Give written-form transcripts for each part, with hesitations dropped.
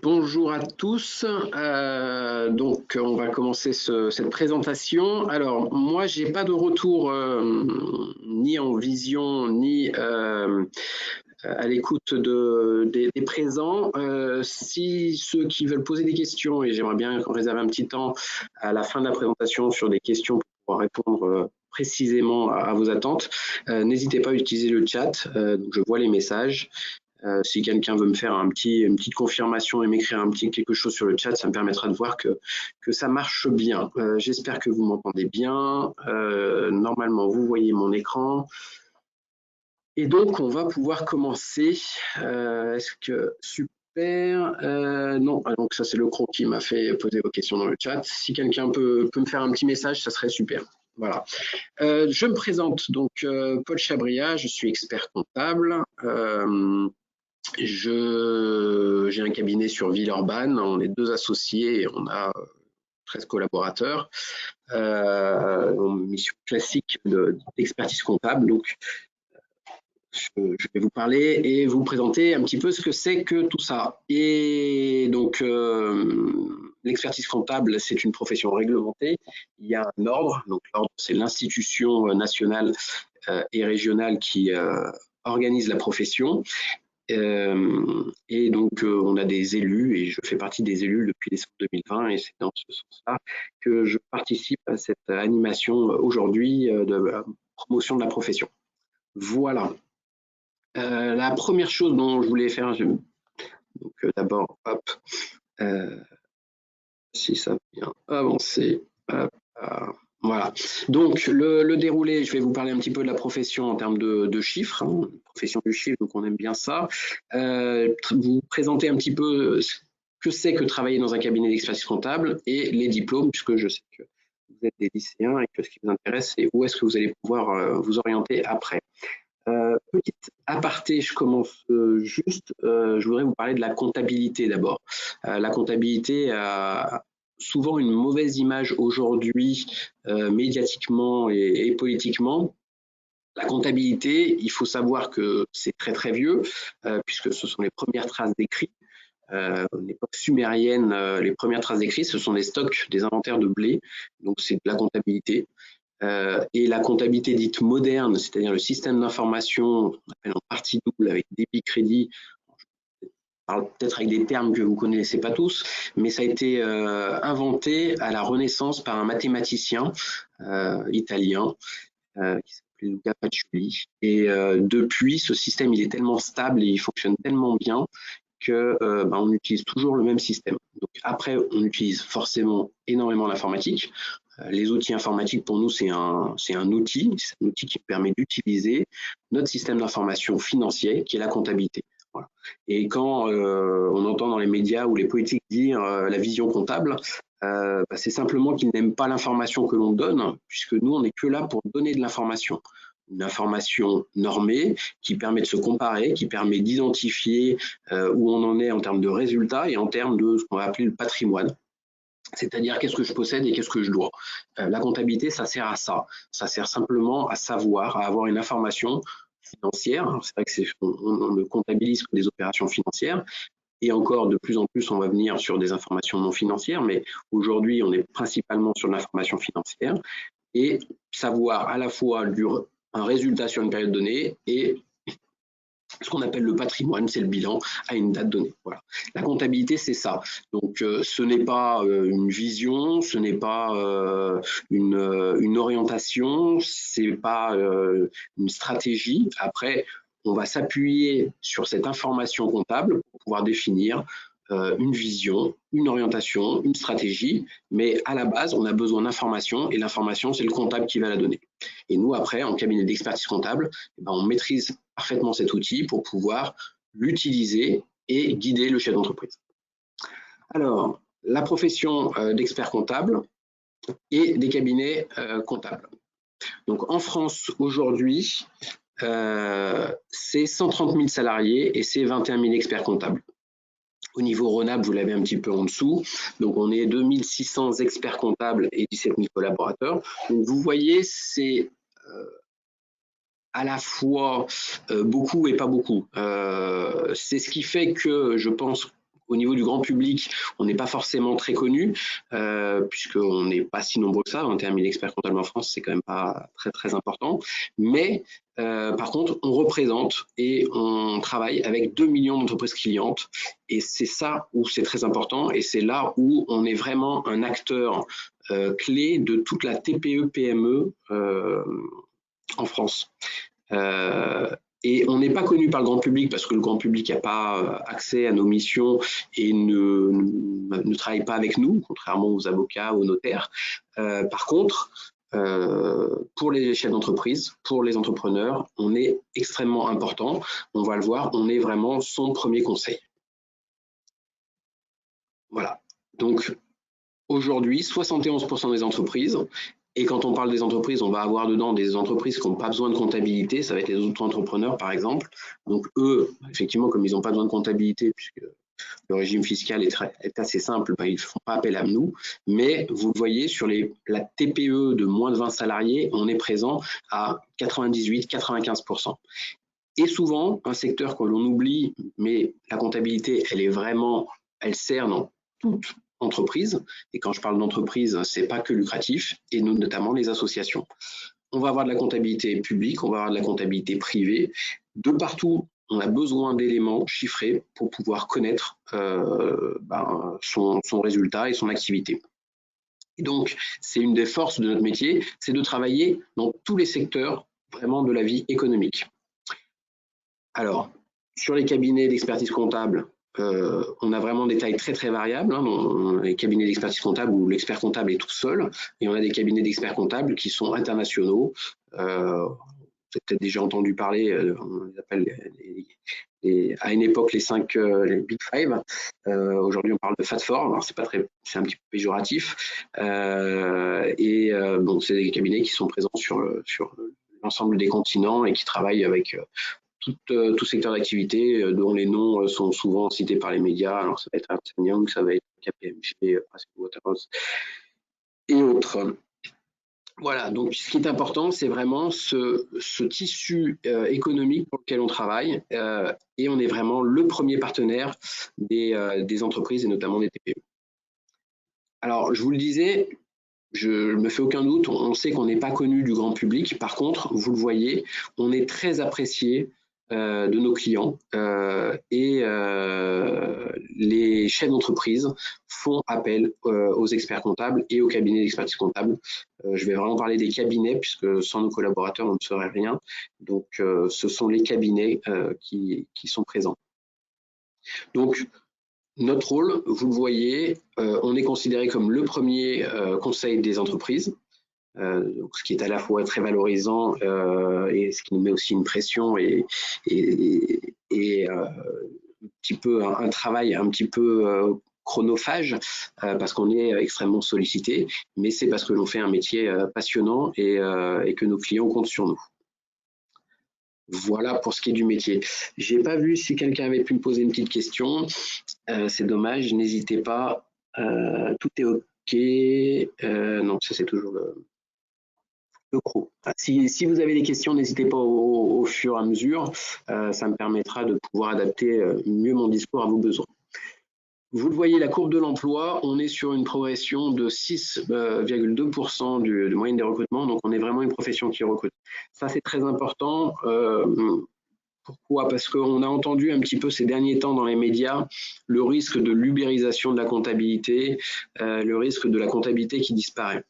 Bonjour à tous. Donc, on va commencer cette présentation. Alors, moi, j'ai pas de retour ni en vision ni à l'écoute des présents. Si ceux qui veulent poser des questions, et j'aimerais bien réserver un petit temps à la fin de la présentation sur des questions pour pouvoir répondre précisément à vos attentes, n'hésitez pas à utiliser le chat. Donc, je vois les messages. Si quelqu'un veut me faire une petite confirmation et m'écrire quelque chose sur le chat, ça me permettra de voir que ça marche bien. J'espère que vous m'entendez bien. Normalement, vous voyez mon écran. Et donc, on va pouvoir commencer. Est-ce que super non, donc ça c'est le Cro qui m'a fait poser vos questions dans le chat. Si quelqu'un peut me faire un petit message, ça serait super. Voilà. Je me présente donc Paul Chabria, je suis expert comptable. J'ai un cabinet sur Villeurbanne, on est 2 associés et on a 13 collaborateurs. Une mission classique d'expertise comptable. Donc, je vais vous parler et vous présenter un petit peu ce que c'est que tout ça. Et donc, l'expertise comptable, c'est une profession réglementée. Il y a un ordre. Donc, l'ordre, c'est l'institution nationale et régionale qui organise la profession. Et donc, on a des élus, et je fais partie des élus depuis décembre 2020, et c'est dans ce sens-là que je participe à cette animation aujourd'hui de la promotion de la profession. Voilà. La première chose dont je voulais faire, donc d'abord, hop, si ça vient avancer, hop, voilà. Donc, le déroulé, je vais vous parler un petit peu de la profession en termes de chiffres, hein, profession du chiffre, donc on aime bien ça. Vous présenter un petit peu ce que c'est que travailler dans un cabinet d'expertise comptable et les diplômes, puisque je sais que vous êtes des lycéens et que ce qui vous intéresse, c'est où est-ce que vous allez pouvoir vous orienter après. Petite aparté, je commence juste. Je voudrais vous parler de la comptabilité d'abord. La comptabilité a souvent une mauvaise image aujourd'hui, médiatiquement et politiquement. La comptabilité, il faut savoir que c'est très très vieux, puisque ce sont les premières traces d'écrits. L'époque sumérienne, les premières traces d'écrits, ce sont des stocks, des inventaires de blé, donc c'est de la comptabilité. Et la comptabilité dite moderne, c'est-à-dire le système d'information, qu'on appelle en partie double avec débit crédit, je parle peut-être avec des termes que vous ne connaissez pas tous, mais ça a été inventé à la Renaissance par un mathématicien italien qui s'appelait Luca Pacioli. Et depuis, ce système il est tellement stable et il fonctionne tellement bien que on utilise toujours le même système. Donc après, on utilise forcément énormément l'informatique. Les outils informatiques, pour nous, c'est un outil qui permet d'utiliser notre système d'information financier, qui est la comptabilité. Voilà. Et quand on entend dans les médias ou les politiques dire la vision comptable, c'est simplement qu'ils n'aiment pas l'information que l'on donne, puisque nous, on n'est que là pour donner de l'information. Une information normée qui permet de se comparer, qui permet d'identifier où on en est en termes de résultats et en termes de ce qu'on va appeler le patrimoine. C'est-à-dire qu'est-ce que je possède et qu'est-ce que je dois. La comptabilité, ça sert à ça. Ça sert simplement à savoir, à avoir une information financière. C'est vrai que on ne comptabilise que des opérations financières. Et encore, de plus en plus, on va venir sur des informations non financières, mais aujourd'hui, on est principalement sur l'information financière et savoir à la fois un résultat sur une période donnée et ce qu'on appelle le patrimoine, c'est le bilan à une date donnée. Voilà. La comptabilité, c'est ça. Donc, ce n'est pas une vision, ce n'est pas une orientation, c'est pas une stratégie. Après, on va s'appuyer sur cette information comptable pour pouvoir définir une vision, une orientation, une stratégie, mais à la base, on a besoin d'informations et l'information, c'est le comptable qui va la donner. Et nous, après, en cabinet d'expertise comptable, on maîtrise parfaitement cet outil pour pouvoir l'utiliser et guider le chef d'entreprise. Alors, la profession d'expert comptable et des cabinets comptables. Donc, en France, aujourd'hui, c'est 130 000 salariés et c'est 21 000 experts comptables. Au niveau Rhône-Alpes, vous l'avez un petit peu en dessous. Donc, on est 2600 experts comptables et 17 000 collaborateurs. Donc, vous voyez, c'est à la fois beaucoup et pas beaucoup. C'est ce qui fait que je pense au niveau du grand public, on n'est pas forcément très connu, puisqu'on n'est pas si nombreux que ça. 21 000 experts comptables en France, c'est quand même pas très très important. Mais par contre, on représente et on travaille avec 2 millions d'entreprises clientes. Et c'est ça où c'est très important. Et c'est là où on est vraiment un acteur clé de toute la TPE-PME en France. Et on n'est pas connu par le grand public parce que le grand public n'a pas accès à nos missions et ne travaille pas avec nous, contrairement aux avocats, aux notaires. Par contre, pour les chefs d'entreprise, pour les entrepreneurs, on est extrêmement important. On va le voir, on est vraiment son premier conseil. Voilà. Donc, aujourd'hui, 71% des entreprises, et quand on parle des entreprises, on va avoir dedans des entreprises qui n'ont pas besoin de comptabilité, ça va être les auto-entrepreneurs par exemple. Donc eux, effectivement, comme ils n'ont pas besoin de comptabilité, puisque le régime fiscal est assez simple, ils ne font pas appel à nous. Mais vous le voyez, sur la TPE de moins de 20 salariés, on est présent à 98-95%. Et souvent, un secteur que l'on oublie, mais la comptabilité, elle sert dans toute entreprise. Et quand je parle d'entreprise, c'est pas que lucratif, et notamment les associations. On va avoir de la comptabilité publique, on va avoir de la comptabilité privée. De partout, on a besoin d'éléments chiffrés pour pouvoir connaître son résultat et son activité. Et donc, c'est une des forces de notre métier, c'est de travailler dans tous les secteurs vraiment de la vie économique. Alors, sur les cabinets d'expertise comptable, on a vraiment des tailles très très variables. Hein, les cabinets d'expertise comptable où l'expert comptable est tout seul, et on a des cabinets d'experts comptables qui sont internationaux. Vous avez peut-être déjà entendu parler, on les appelle à une époque les Big Five. Aujourd'hui, on parle de Fat Four. C'est un petit peu péjoratif. Bon, c'est des cabinets qui sont présents sur l'ensemble des continents et qui travaillent avec tout secteur d'activité dont les noms sont souvent cités par les médias. Alors ça va être Ernst & Young, ça va être KPMG, PricewaterhouseCoopers et autres. Voilà, donc ce qui est important, c'est vraiment ce tissu économique pour lequel on travaille et on est vraiment le premier partenaire des entreprises et notamment des TPE. Alors, je vous le disais, je ne me fais aucun doute, on sait qu'on n'est pas connu du grand public. Par contre, vous le voyez, on est très apprécié de nos clients et les chefs d'entreprise font appel aux experts comptables et aux cabinets d'expertise comptable. Je vais vraiment parler des cabinets puisque sans nos collaborateurs, on ne serait rien. Donc, ce sont les cabinets qui sont présents. Donc, notre rôle, vous le voyez, on est considéré comme le premier conseil des entreprises. Donc, ce qui est à la fois très valorisant et ce qui nous met aussi une pression et un petit peu un travail un petit peu chronophage parce qu'on est extrêmement sollicité, mais c'est parce que l'on fait un métier passionnant et que nos clients comptent sur nous. Voilà pour ce qui est du métier. J'ai pas vu si quelqu'un avait pu me poser une petite question. C'est dommage, n'hésitez pas. Tout est OK. Non, ça c'est toujours le pro. Si vous avez des questions, n'hésitez pas au fur et à mesure. Ça me permettra de pouvoir adapter mieux mon discours à vos besoins. Vous le voyez, la courbe de l'emploi, on est sur une progression de 6,2% de moyenne des recrutements, donc on est vraiment une profession qui recrute. Ça, c'est très important. Pourquoi? Parce qu'on a entendu un petit peu ces derniers temps dans les médias le risque de l'ubérisation de la comptabilité, le risque de la comptabilité qui disparaît.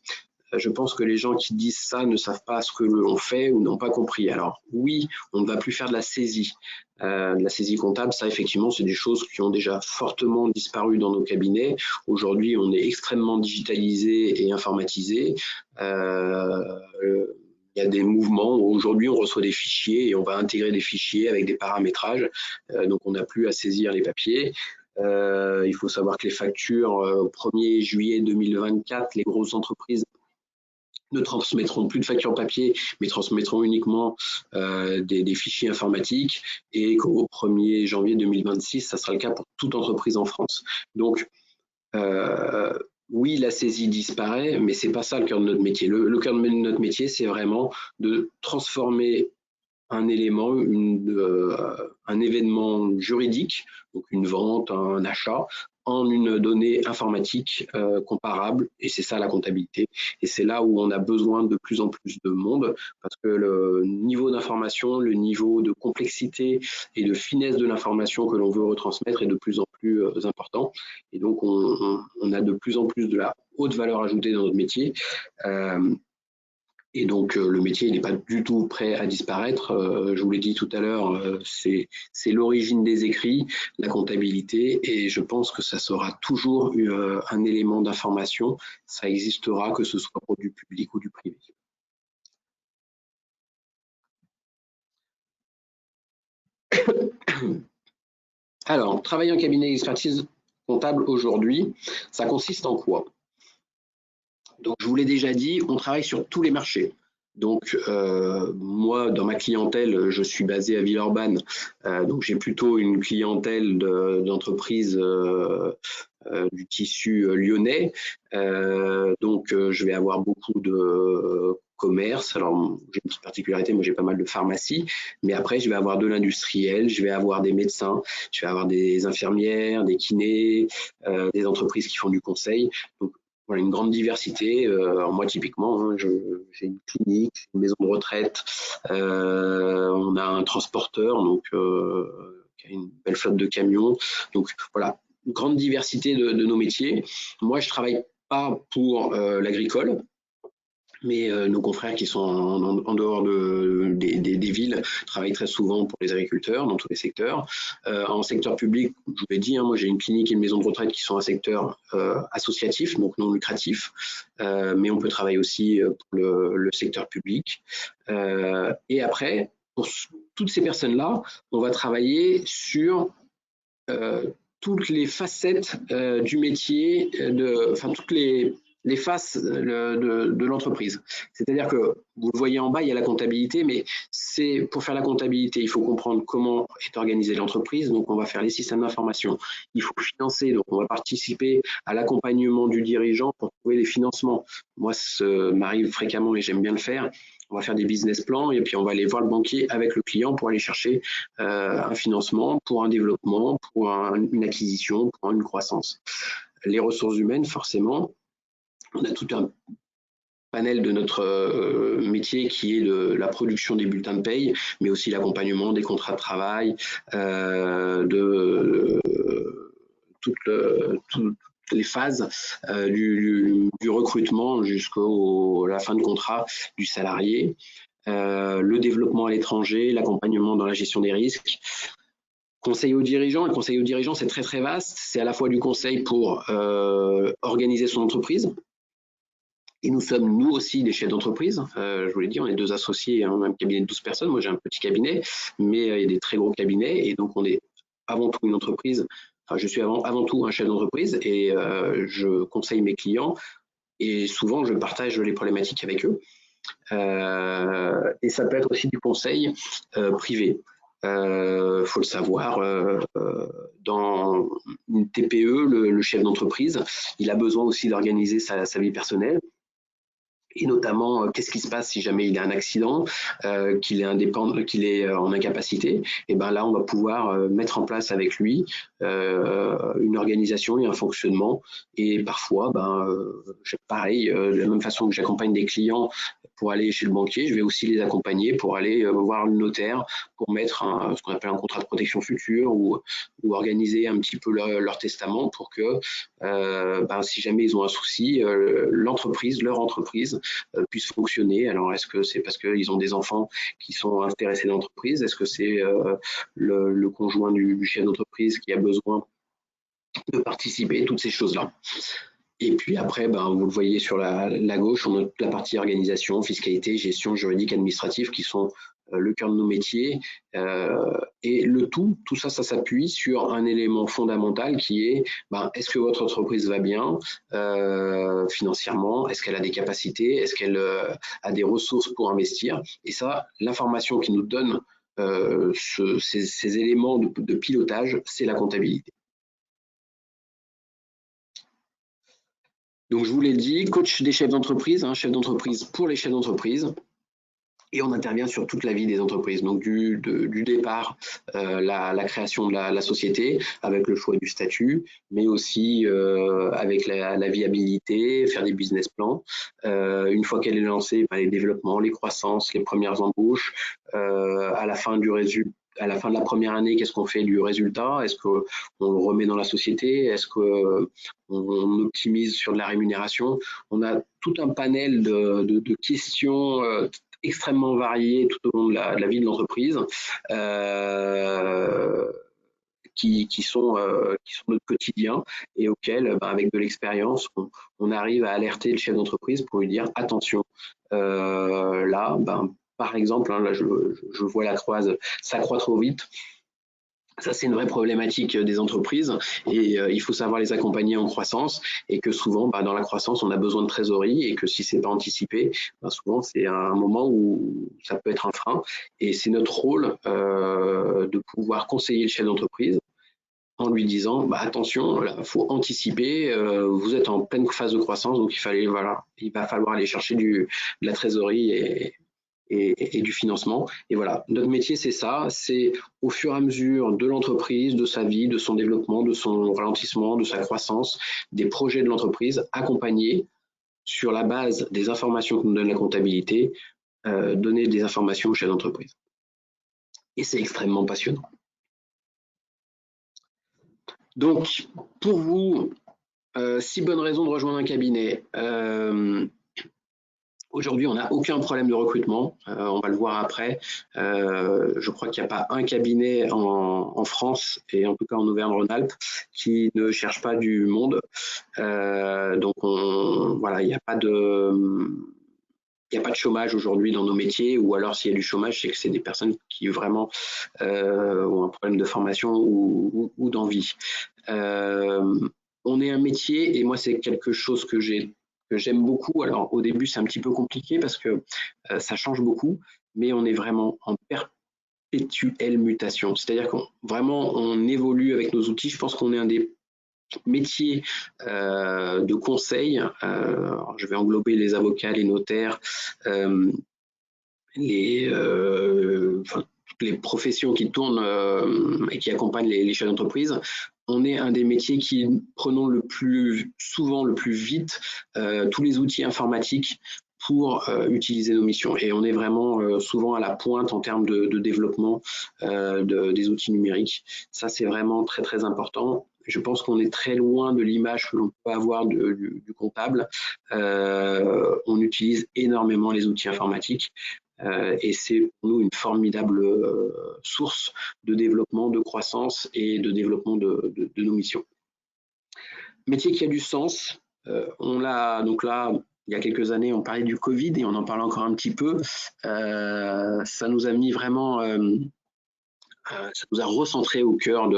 Je pense que les gens qui disent ça ne savent pas ce que l'on fait ou n'ont pas compris. Alors oui, on ne va plus faire de la saisie comptable. Ça, effectivement, c'est des choses qui ont déjà fortement disparu dans nos cabinets. Aujourd'hui, on est extrêmement digitalisé et informatisé. Il y a des mouvements où aujourd'hui on reçoit des fichiers et on va intégrer des fichiers avec des paramétrages. Donc on n'a plus à saisir les papiers. Il faut savoir que les factures au 1er juillet 2024, les grosses entreprises ne transmettront plus de factures papier, mais transmettront uniquement des fichiers informatiques et qu'au 1er janvier 2026, ça sera le cas pour toute entreprise en France. Donc, oui, la saisie disparaît, mais c'est pas ça le cœur de notre métier. Le cœur de notre métier, c'est vraiment de transformer un élément, un événement juridique, donc une vente, un achat, en une donnée informatique comparable, et c'est ça la comptabilité. Et c'est là où on a besoin de plus en plus de monde, parce que le niveau d'information, le niveau de complexité et de finesse de l'information que l'on veut retransmettre est de plus en plus important. Et donc, on a de plus en plus de la haute valeur ajoutée dans notre métier. Et donc, le métier n'est pas du tout prêt à disparaître. Je vous l'ai dit tout à l'heure, c'est l'origine des écrits, la comptabilité, et je pense que ça sera toujours un élément d'information. Ça existera, que ce soit pour du public ou du privé. Alors, travailler en cabinet d'expertise comptable aujourd'hui, ça consiste en quoi? Donc, je vous l'ai déjà dit, on travaille sur tous les marchés. Donc, moi, dans ma clientèle, je suis basé à Villeurbanne. Donc, j'ai plutôt une clientèle d'entreprises du tissu lyonnais. Donc, je vais avoir beaucoup de commerce. Alors, j'ai une petite particularité, moi j'ai pas mal de pharmacie, mais après je vais avoir de l'industriel, je vais avoir des médecins, je vais avoir des infirmières, des kinés, des entreprises qui font du conseil. Donc, voilà, une grande diversité. Moi, typiquement, hein, j'ai une clinique, une maison de retraite, on a un transporteur, donc qui a une belle flotte de camions. Donc voilà, une grande diversité de nos métiers. Moi, je travaille pas pour l'agricole, mais nos confrères qui sont en dehors des villes travaillent très souvent pour les agriculteurs dans tous les secteurs. En secteur public, je vous l'ai dit, hein, moi j'ai une clinique et une maison de retraite qui sont un secteur associatif, donc non lucratif, mais on peut travailler aussi pour le secteur public. Et après, pour toutes ces personnes-là, on va travailler sur toutes les facettes du métier, enfin toutes les faces de l'entreprise. C'est-à-dire que vous le voyez en bas, il y a la comptabilité, mais c'est pour faire la comptabilité, il faut comprendre comment est organisée l'entreprise. Donc, on va faire les systèmes d'information. Il faut financer, donc on va participer à l'accompagnement du dirigeant pour trouver les financements. Moi, ça m'arrive fréquemment et j'aime bien le faire. On va faire des business plans et puis on va aller voir le banquier avec le client pour aller chercher un financement pour un développement, pour une acquisition, pour une croissance. Les ressources humaines, forcément, on a tout un panel de notre métier qui est la production des bulletins de paye, mais aussi l'accompagnement des contrats de travail, de toutes les phases du recrutement jusqu'à la fin de contrat du salarié, le développement à l'étranger, l'accompagnement dans la gestion des risques. Conseil aux dirigeants, le conseil aux dirigeants, c'est très très vaste. C'est à la fois du conseil pour organiser son entreprise. Et nous sommes, nous aussi, des chefs d'entreprise. Je vous l'ai dit, on est deux associés, un même cabinet de 12 personnes. Moi, j'ai un petit cabinet, mais il y a des très gros cabinets. Et donc, on est avant tout une entreprise. Enfin, je suis avant tout un chef d'entreprise et je conseille mes clients. Et souvent, je partage les problématiques avec eux. Et ça peut être aussi du conseil privé. Faut le savoir, dans une TPE, le chef d'entreprise, il a besoin aussi d'organiser sa vie personnelle. Et notamment, qu'est-ce qui se passe si jamais il a un accident, qu'il est indépendant, qu'il est en incapacité. Et ben là, on va pouvoir mettre en place avec lui une organisation et un fonctionnement. Et parfois, pareil, de la même façon que j'accompagne des clients pour aller chez le banquier, je vais aussi les accompagner pour aller voir le notaire, pour mettre ce qu'on appelle un contrat de protection future ou organiser un petit peu leur testament pour que si jamais ils ont un souci, l'entreprise, leur entreprise puisse fonctionner. Alors, est-ce que c'est parce qu'ils ont des enfants qui sont intéressés dans l'entreprise? Est-ce que c'est le conjoint du chef d'entreprise qui a besoin de participer? Toutes ces choses-là. Et puis après, vous le voyez sur la gauche, on a toute la partie organisation, fiscalité, gestion juridique, administrative qui sont le cœur de nos métiers. Et tout ça, ça s'appuie sur un élément fondamental qui est est-ce que votre entreprise va bien financièrement? Est-ce qu'elle a des capacités? Est-ce qu'elle a des ressources pour investir? Et ça, l'information qui nous donne ces éléments de pilotage, c'est la comptabilité. Donc, je vous l'ai dit, coach des chefs d'entreprise, chef d'entreprise pour les chefs d'entreprise. Et on intervient sur toute la vie des entreprises, donc du départ, la création de la société, avec le choix du statut, mais aussi avec la viabilité, faire des business plans. Une fois qu'elle est lancée, les développements, les croissances, les premières embauches, à la fin à la fin de la première année, qu'est-ce qu'on fait du résultat? Est-ce qu'on le remet dans la société? Est-ce qu'on optimise sur de la rémunération? On a tout un panel de questions extrêmement variées tout au long de la vie de l'entreprise qui sont notre quotidien et auxquels, avec de l'expérience, on arrive à alerter le chef d'entreprise pour lui dire attention, là, par exemple, là je vois la croise, ça croît trop vite. Ça, c'est une vraie problématique des entreprises et il faut savoir les accompagner en croissance et que souvent, dans la croissance, on a besoin de trésorerie et que si c'est pas anticipé, souvent, c'est un moment où ça peut être un frein et c'est notre rôle de pouvoir conseiller le chef d'entreprise en lui disant attention, il faut anticiper, vous êtes en pleine phase de croissance, donc il va falloir aller chercher de la trésorerie et du financement. Et voilà, notre métier, c'est ça, c'est au fur et à mesure de l'entreprise, de sa vie, de son développement, de son ralentissement, de sa croissance, des projets de l'entreprise, accompagner sur la base des informations que nous donne la comptabilité, donner des informations au chef d'entreprise. Et c'est extrêmement passionnant. Donc, pour vous, 6 bonnes raisons de rejoindre un cabinet. Aujourd'hui, on n'a aucun problème de recrutement. On va le voir après. Je crois qu'il n'y a pas un cabinet en France, et en tout cas en Auvergne-Rhône-Alpes, qui ne cherche pas du monde. Donc, voilà, il n'y a pas de chômage aujourd'hui dans nos métiers, ou alors s'il y a du chômage, c'est que c'est des personnes qui vraiment ont un problème de formation ou d'envie. On est un métier, et moi c'est quelque chose que j'aime beaucoup. Alors au début c'est un petit peu compliqué parce que ça change beaucoup, mais on est vraiment en perpétuelle mutation. C'est-à-dire qu'on vraiment on évolue avec nos outils. Je pense qu'on est un des métiers de conseil. Je vais englober les avocats, les notaires, toutes les professions qui tournent et qui accompagnent les chefs d'entreprise. On est un des métiers qui prenons le plus souvent, le plus vite, tous les outils informatiques pour utiliser nos missions. Et on est vraiment souvent à la pointe en termes de développement des outils numériques. Ça, c'est vraiment très, très important. Je pense qu'on est très loin de l'image que l'on peut avoir du comptable. On utilise énormément les outils informatiques. Et c'est pour nous une formidable source de développement, de croissance et de développement de nos missions. Métier qui a du sens. Donc là, il y a quelques années, on parlait du Covid et on en parle encore un petit peu. Ça nous a mis vraiment, ça nous a recentré au cœur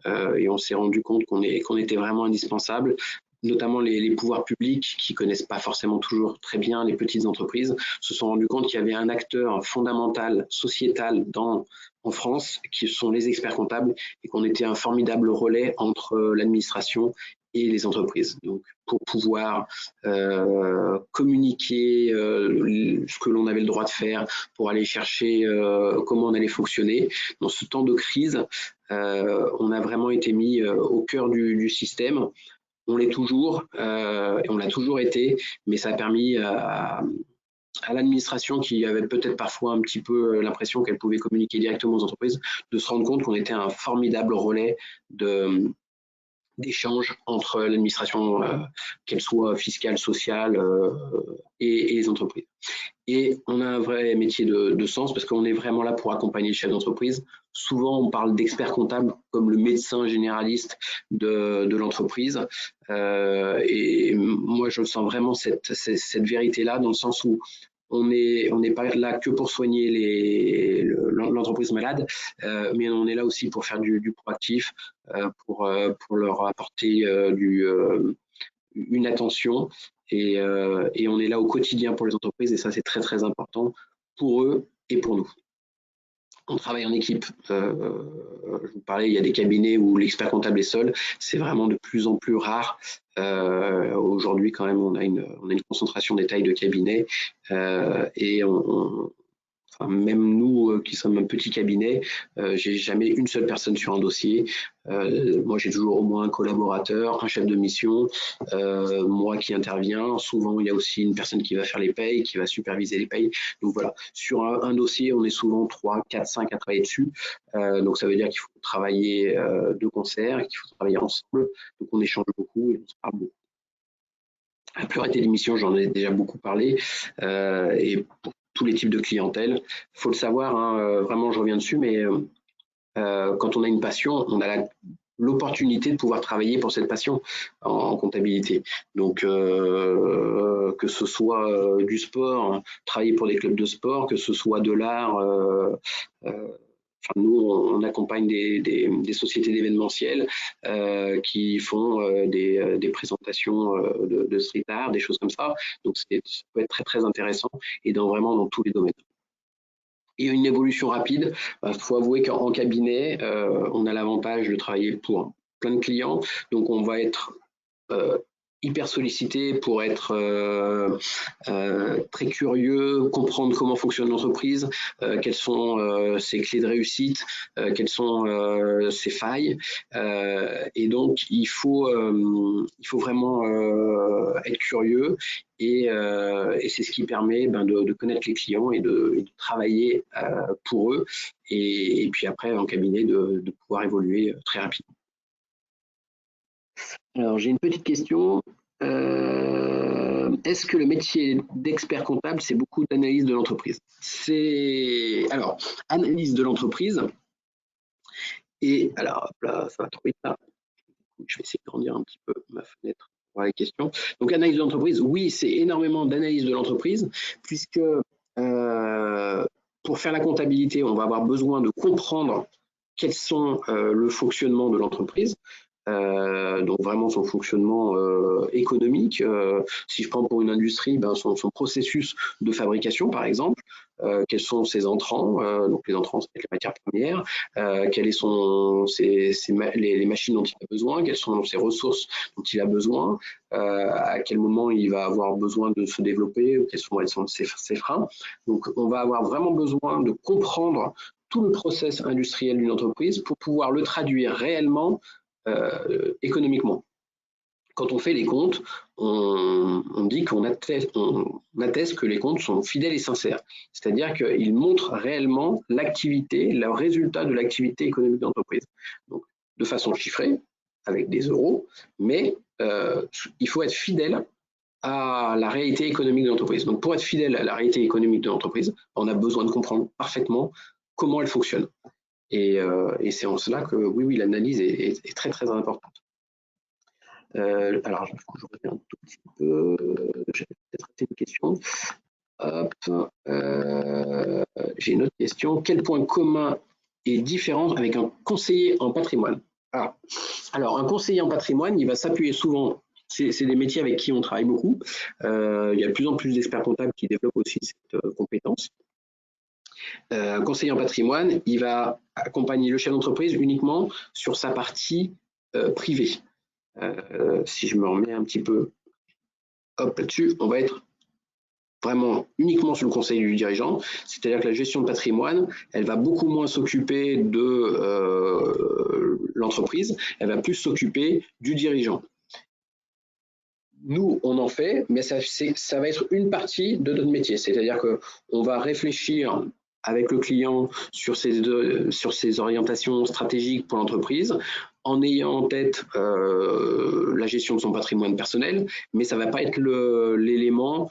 et on s'est rendu compte qu'on était vraiment indispensable, notamment les pouvoirs publics qui connaissent pas forcément toujours très bien les petites entreprises, se sont rendus compte qu'il y avait un acteur fondamental, sociétal en France, qui sont les experts comptables, et qu'on était un formidable relais entre l'administration et les entreprises. Donc, pour pouvoir communiquer ce que l'on avait le droit de faire, pour aller chercher comment on allait fonctionner. Dans ce temps de crise, on a vraiment été mis au cœur du système. On l'est toujours, et on l'a toujours été, mais ça a permis à l'administration, qui avait peut-être parfois un petit peu l'impression qu'elle pouvait communiquer directement aux entreprises, de se rendre compte qu'on était un formidable relais d'échanges entre l'administration, qu'elle soit fiscale, sociale, et les entreprises. Et on a un vrai métier de sens parce qu'on est vraiment là pour accompagner le chef d'entreprise. Souvent, on parle d'expert comptable comme le médecin généraliste de l'entreprise. Et moi, je sens vraiment cette vérité-là, dans le sens où on n'est pas là que pour soigner l'entreprise malade, mais on est là aussi pour faire du proactif, pour leur apporter une attention. Et on est là au quotidien pour les entreprises, et ça, c'est très, très important pour eux et pour nous. On travaille en équipe. Je vous parlais, il y a des cabinets où l'expert comptable est seul. C'est vraiment de plus en plus rare. Aujourd'hui, quand même, on a une concentration des tailles de cabinet et enfin, même nous qui sommes un petit cabinet, j'ai jamais une seule personne sur un dossier. Moi, j'ai toujours au moins un collaborateur, un chef de mission, moi qui intervient. Souvent, il y a aussi une personne qui va faire les payes, qui va superviser les payes. Donc voilà, sur un dossier, on est souvent 3, 4, 5 à travailler dessus. Donc ça veut dire qu'il faut travailler de concert, qu'il faut travailler ensemble. Donc on échange beaucoup et on se parle beaucoup. La pluralité des missions, j'en ai déjà beaucoup parlé. Et pour tous les types de clientèle, il faut le savoir, hein, vraiment je reviens dessus, mais quand on a une passion, on a l'opportunité de pouvoir travailler pour cette passion en comptabilité. Donc, que ce soit du sport, travailler pour des clubs de sport, que ce soit de l'art, enfin, nous, on accompagne des sociétés d'événementiel qui font des présentations de street art, des choses comme ça. Donc, ça peut être très, très intéressant et vraiment dans tous les domaines. Et une évolution rapide, il faut avouer qu'en cabinet, on a l'avantage de travailler pour plein de clients. Donc, on va être hyper sollicité pour être très curieux, comprendre comment fonctionne l'entreprise, quelles sont ses clés de réussite, quelles sont ses failles. Et donc, il faut vraiment être curieux et c'est ce qui permet de connaître les clients et de travailler pour eux et puis après en cabinet de pouvoir évoluer très rapidement. Alors, j'ai une petite question. Est-ce que le métier d'expert comptable, c'est beaucoup d'analyse de l'entreprise? Alors, analyse de l'entreprise. Et alors, là, ça va trop vite là. Je vais essayer de grandir un petit peu ma fenêtre pour les questions. Donc, analyse de l'entreprise, oui, c'est énormément d'analyse de l'entreprise, puisque pour faire la comptabilité, on va avoir besoin de comprendre quels sont le fonctionnement de l'entreprise. Donc vraiment son fonctionnement économique. Si je prends pour une industrie, son processus de fabrication, par exemple, quels sont ses entrants, donc les entrants, c'est les matières premières, quelles sont les machines dont il a besoin, quelles sont ses ressources dont il a besoin, à quel moment il va avoir besoin de se développer, quels sont ses freins. Donc on va avoir vraiment besoin de comprendre tout le process industriel d'une entreprise pour pouvoir le traduire réellement économiquement. Quand on fait les comptes, on dit qu'on atteste que les comptes sont fidèles et sincères. C'est-à-dire qu'ils montrent réellement l'activité, le résultat de l'activité économique d'entreprise. Donc, de façon chiffrée, avec des euros, mais il faut être fidèle à la réalité économique de l'entreprise. Donc, pour être fidèle à la réalité économique de l'entreprise, on a besoin de comprendre parfaitement comment elle fonctionne. Et c'est en cela que, oui, l'analyse est très, très importante. Alors, je reviens un tout petit peu. J'ai peut-être raté une question. Hop. J'ai une autre question. Quel point commun est différent avec un conseiller en patrimoine? Alors, un conseiller en patrimoine, il va s'appuyer souvent. C'est des métiers avec qui on travaille beaucoup. Il y a de plus en plus d'experts comptables qui développent aussi cette compétence. Un conseiller en patrimoine, il va accompagner le chef d'entreprise uniquement sur sa partie privée. Si je me remets un petit peu là-dessus, on va être vraiment uniquement sur le conseil du dirigeant, c'est-à-dire que la gestion de patrimoine, elle va beaucoup moins s'occuper de l'entreprise, elle va plus s'occuper du dirigeant. Nous, on en fait, mais ça va être une partie de notre métier, c'est-à-dire qu'on va réfléchir avec le client sur ses orientations stratégiques pour l'entreprise, en ayant en tête la gestion de son patrimoine personnel, mais ça ne va pas être l'élément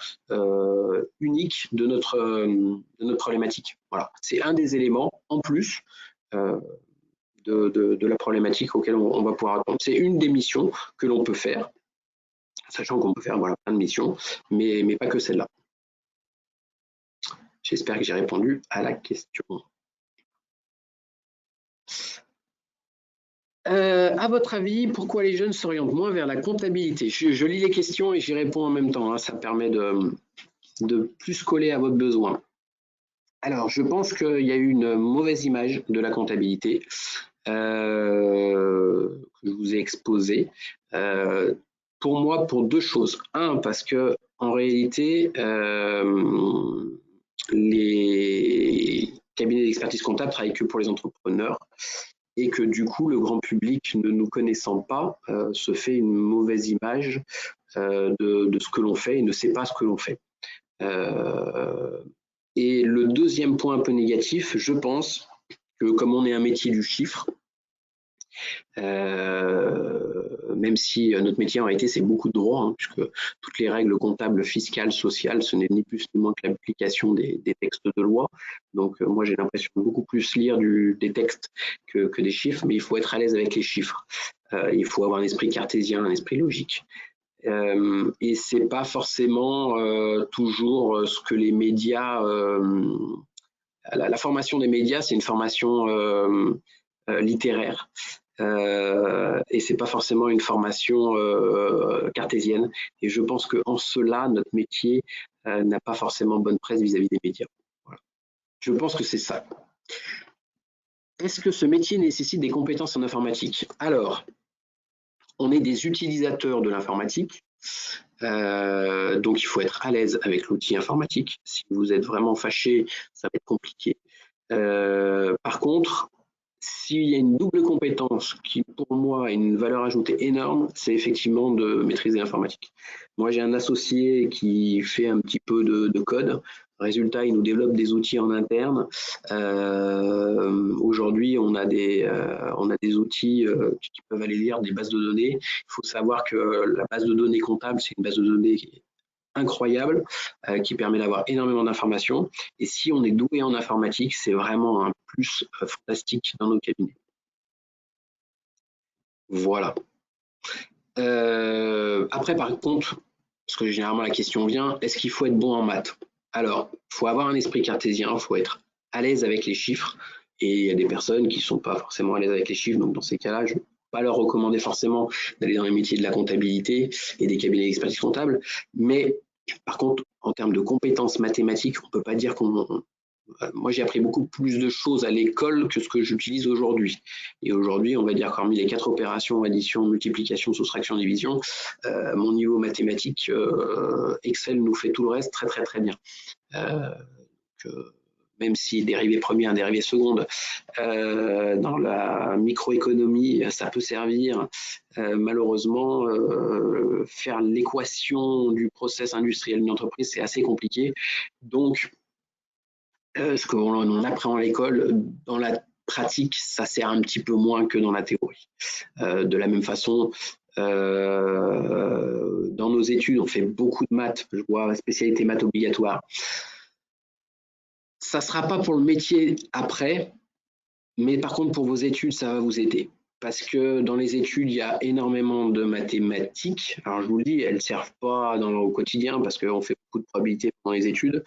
unique de notre problématique. Voilà, c'est un des éléments en plus de la problématique auquel on va pouvoir répondre. C'est une des missions que l'on peut faire, sachant qu'on peut faire plein de missions, mais pas que celle-là. J'espère que j'ai répondu à la question. À votre avis, pourquoi les jeunes s'orientent moins vers la comptabilité? Je lis les questions et j'y réponds en même temps, hein, ça permet de plus coller à votre besoin. Alors, je pense qu'il y a eu une mauvaise image de la comptabilité que je vous ai exposée. Pour moi, pour deux choses. Un, parce que en réalité, les cabinets d'expertise comptable travaillent que pour les entrepreneurs et que du coup, le grand public, ne nous connaissant pas, se fait une mauvaise image de ce que l'on fait et ne sait pas ce que l'on fait. Et le deuxième point un peu négatif, je pense que comme on est un métier du chiffre, même si notre métier en réalité c'est beaucoup de droit, hein, puisque toutes les règles comptables, fiscales, sociales, ce n'est ni plus ni moins que l'application des textes de loi. Donc moi j'ai l'impression de beaucoup plus lire des textes que des chiffres, mais il faut être à l'aise avec les chiffres. Il faut avoir un esprit cartésien, un esprit logique. Et c'est pas forcément toujours ce que les médias. La formation des médias, c'est une formation littéraire. Et c'est pas forcément une formation cartésienne. Et je pense qu'en cela, notre métier n'a pas forcément bonne presse vis-à-vis des médias. Voilà. Je pense que c'est ça. Est-ce que ce métier nécessite des compétences en informatique? Alors, on est des utilisateurs de l'informatique. Donc il faut être à l'aise avec l'outil informatique. Si vous êtes vraiment fâché, ça va être compliqué. Par contre, s'il y a une double compétence qui, pour moi, a une valeur ajoutée énorme, c'est effectivement de maîtriser l'informatique. Moi, j'ai un associé qui fait un petit peu de code. Résultat, il nous développe des outils en interne. Aujourd'hui, on a des outils qui peuvent aller lire des bases de données. Il faut savoir que la base de données comptable, c'est une base de données incroyable qui permet d'avoir énormément d'informations. Et si on est doué en informatique, c'est vraiment un plus fantastique dans nos cabinets. Voilà. Après, par contre, parce que généralement la question vient, est-ce qu'il faut être bon en maths? Alors, il faut avoir un esprit cartésien, il faut être à l'aise avec les chiffres. Et il y a des personnes qui ne sont pas forcément à l'aise avec les chiffres, donc dans ces cas-là, je ne vais pas leur recommander forcément d'aller dans les métiers de la comptabilité et des cabinets d'expertise comptable. Mais par contre, en termes de compétences mathématiques, on ne peut pas dire qu'on... Moi, j'ai appris beaucoup plus de choses à l'école que ce que j'utilise aujourd'hui. Et aujourd'hui, on va dire qu'hormis les 4 opérations, addition, multiplication, soustraction, division, mon niveau mathématique, Excel nous fait tout le reste très très très bien. Même si dérivée première, dérivée seconde, dans la microéconomie, ça peut servir. Malheureusement, faire l'équation du process industriel d'une entreprise, c'est assez compliqué. Donc, ce qu'on apprend à l'école, dans la pratique, ça sert un petit peu moins que dans la théorie. De la même façon, dans nos études, on fait beaucoup de maths. Je vois spécialité maths obligatoire. Ça ne sera pas pour le métier après, mais par contre, pour vos études, ça va vous aider. Parce que dans les études, il y a énormément de mathématiques. Alors, je vous le dis, elles ne servent pas au quotidien parce qu'on fait beaucoup de probabilités pendant les études.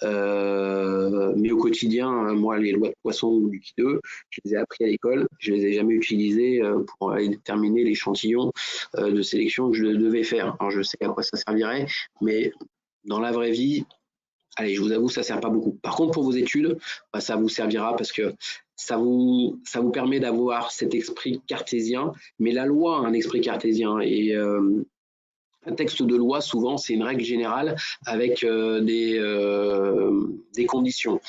Mais au quotidien, moi, les lois de Poisson ou du Q2, je les ai appris à l'école. Je ne les ai jamais utilisées pour aller déterminer l'échantillon de sélection que je devais faire. Alors, je sais à quoi ça servirait, mais dans la vraie vie, allez, je vous avoue, ça ne sert pas beaucoup. Par contre, pour vos études, ça vous servira parce que ça vous permet d'avoir cet esprit cartésien. Mais la loi a un esprit cartésien et un texte de loi, souvent, c'est une règle générale avec des conditions.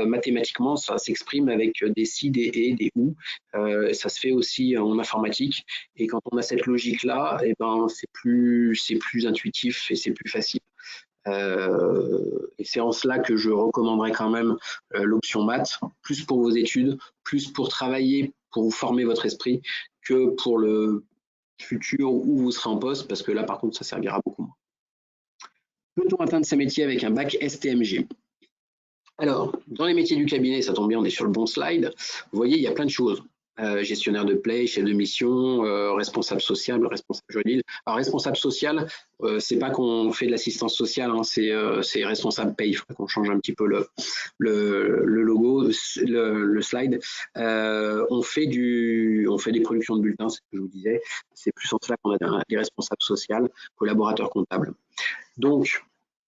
Mathématiquement, ça s'exprime avec des si, des et, des ou. Ça se fait aussi en informatique. Et quand on a cette logique-là, eh ben, c'est plus intuitif et c'est plus facile. Et c'est en cela que je recommanderais quand même l'option maths, plus pour vos études, plus pour travailler, pour vous former votre esprit, que pour le futur où vous serez en poste, parce que là, par contre, ça servira beaucoup moins. Peut-on atteindre ces métiers avec un bac STMG? Alors, dans les métiers du cabinet, ça tombe bien, on est sur le bon slide. Vous voyez, il y a plein de choses. Gestionnaire de paie, chef de mission, responsable social, responsable juridique. Alors, responsable social, c'est pas qu'on fait de l'assistance sociale, hein, c'est responsable paie. Il faudrait qu'on change un petit peu le logo, le slide. On fait des productions de bulletins, c'est ce que je vous disais. C'est plus en cela qu'on a des responsables sociaux, collaborateurs comptables. Donc,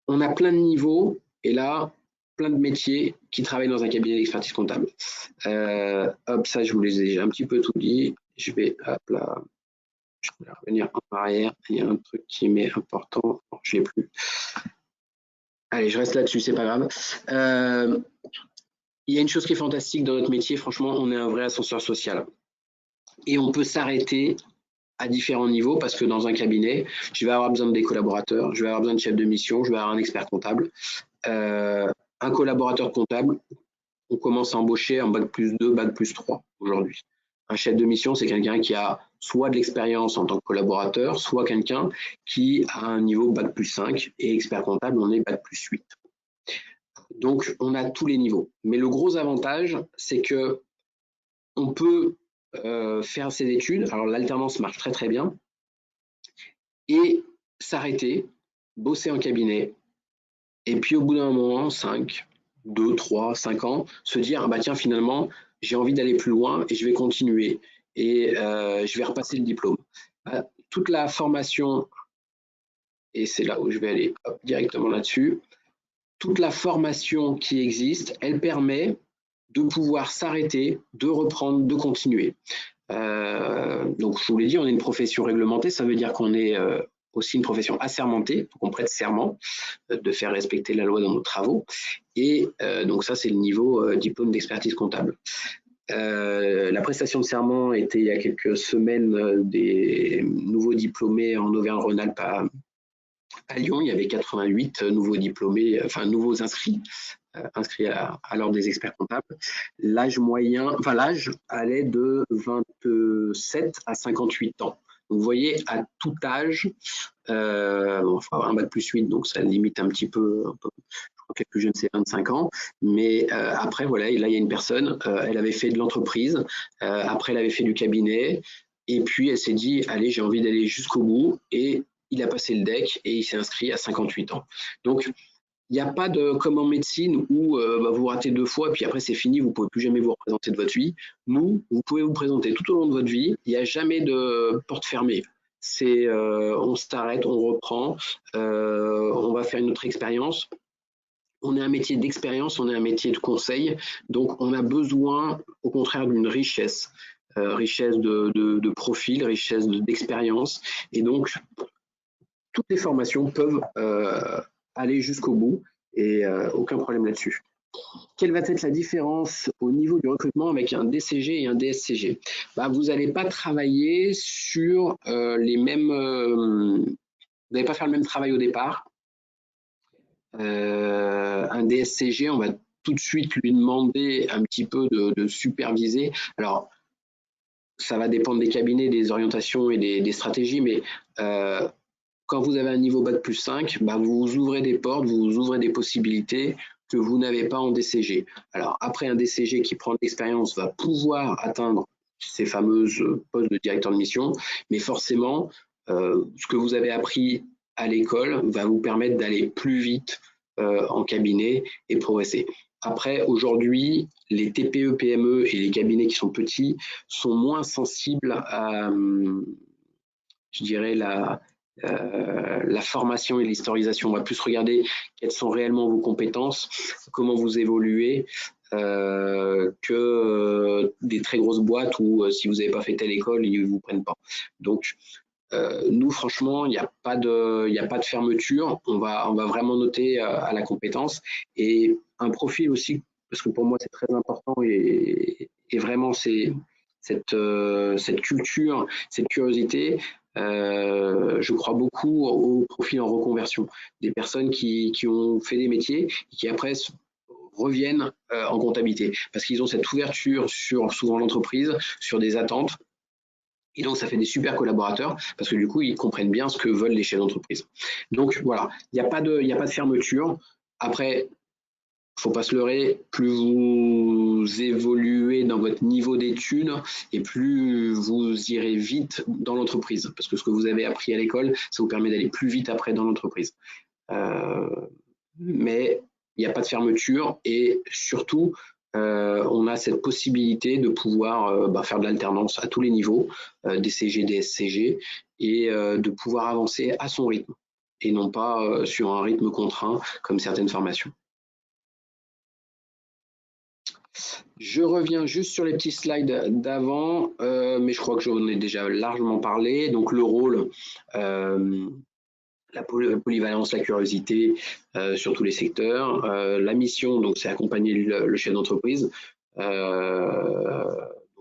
on a plein de niveaux, et là, plein de métiers qui travaillent dans un cabinet d'expertise comptable. Hop, ça, je vous les ai déjà un petit peu tout dit. Je vais, hop là, je vais revenir en arrière. Il y a un truc qui m'est important. Non, je ne l'ai plus. Allez, je reste là-dessus, c'est pas grave. Il y a une chose qui est fantastique dans notre métier, franchement, on est un vrai ascenseur social. Et on peut s'arrêter à différents niveaux parce que dans un cabinet, je vais avoir besoin des collaborateurs, je vais avoir besoin de chefs de mission, je vais avoir un expert comptable. Un collaborateur comptable, on commence à embaucher en bac+2, bac+3 aujourd'hui. Un chef de mission, c'est quelqu'un qui a soit de l'expérience en tant que collaborateur, soit quelqu'un qui a un niveau bac+5 et expert comptable, on est bac+8. Donc, on a tous les niveaux. Mais le gros avantage, c'est que on peut faire ses études. Alors, l'alternance marche très, très bien. Et s'arrêter, bosser en cabinet. Et puis, au bout d'un moment, 2, 3, 5 ans, se dire, ah bah tiens, finalement, j'ai envie d'aller plus loin et je vais continuer. Et je vais repasser le diplôme. Toute la formation, et c'est là où je vais aller directement là-dessus, toute la formation qui existe, elle permet de pouvoir s'arrêter, de reprendre, de continuer. Donc, je vous l'ai dit, on est une profession réglementée, ça veut dire qu'on est aussi une profession assermentée, donc on prête serment de faire respecter la loi dans nos travaux. Et donc ça, c'est le niveau diplôme d'expertise comptable. La prestation de serment était il y a quelques semaines des nouveaux diplômés en Auvergne-Rhône-Alpes à Lyon. Il y avait 88 nouveaux diplômés, enfin nouveaux inscrits à l'ordre des experts comptables. L'âge moyen, enfin l'âge allait de 27 à 58 ans. Donc, vous voyez, à tout âge, enfin, un bac+8, donc ça limite un petit peu, je crois que le plus jeune c'est 25 ans, mais après voilà, là il y a une personne, elle avait fait de l'entreprise, après elle avait fait du cabinet, et puis elle s'est dit, allez, j'ai envie d'aller jusqu'au bout, et il a passé le DEC et il s'est inscrit à 58 ans. Donc, il n'y a pas de comme en médecine où vous ratez 2 fois, puis après c'est fini, vous ne pouvez plus jamais vous représenter de votre vie. Nous, vous pouvez vous présenter tout au long de votre vie, il n'y a jamais de porte fermée. C'est on s'arrête, on reprend, on va faire une autre expérience. On est un métier d'expérience, on est un métier de conseil, donc on a besoin au contraire d'une richesse. Richesse de profil, richesse d'expérience, et donc toutes les formations peuvent aller jusqu'au bout et aucun problème là-dessus. Quelle va être la différence au niveau du recrutement avec un DCG et un DSCG? Vous n'allez pas travailler sur les mêmes... vous n'allez pas faire le même travail au départ. Un DSCG, on va tout de suite lui demander un petit peu de superviser. Alors, ça va dépendre des cabinets, des orientations et des stratégies, mais quand vous avez un niveau bac+5, vous ouvrez des portes, vous ouvrez des possibilités que vous n'avez pas en DCG. Alors après, un DCG qui prend de l'expérience va pouvoir atteindre ces fameuses postes de directeur de mission, mais forcément, ce que vous avez appris à l'école va vous permettre d'aller plus vite en cabinet et progresser. Après, aujourd'hui, les TPE, PME et les cabinets qui sont petits sont moins sensibles à, je dirais, la formation et l'historisation. On va plus regarder quelles sont réellement vos compétences, comment vous évoluez, que des très grosses boîtes où si vous n'avez pas fait telle école, ils ne vous prennent pas. Donc, nous, franchement, il n'y a pas de fermeture. On va vraiment noter à la compétence et un profil aussi, parce que pour moi, c'est très important et vraiment, c'est cette culture, cette curiosité. Je crois beaucoup au profil en reconversion, des personnes qui ont fait des métiers et qui après reviennent en comptabilité parce qu'ils ont cette ouverture sur souvent l'entreprise, sur des attentes. Et donc, ça fait des super collaborateurs parce que du coup, ils comprennent bien ce que veulent les chefs d'entreprise. Donc, voilà, il n'y a pas de fermeture. Après, il ne faut pas se leurrer, plus vous évoluez dans votre niveau d'études et plus vous irez vite dans l'entreprise. Parce que ce que vous avez appris à l'école, ça vous permet d'aller plus vite après dans l'entreprise. Mais il n'y a pas de fermeture et surtout, on a cette possibilité de pouvoir faire de l'alternance à tous les niveaux, DCG, DSCG, et de pouvoir avancer à son rythme et non pas sur un rythme contraint comme certaines formations. Je reviens juste sur les petits slides d'avant, mais je crois que j'en ai déjà largement parlé. Donc le rôle, la polyvalence, la curiosité sur tous les secteurs. La mission, donc c'est accompagner le chef d'entreprise. Donc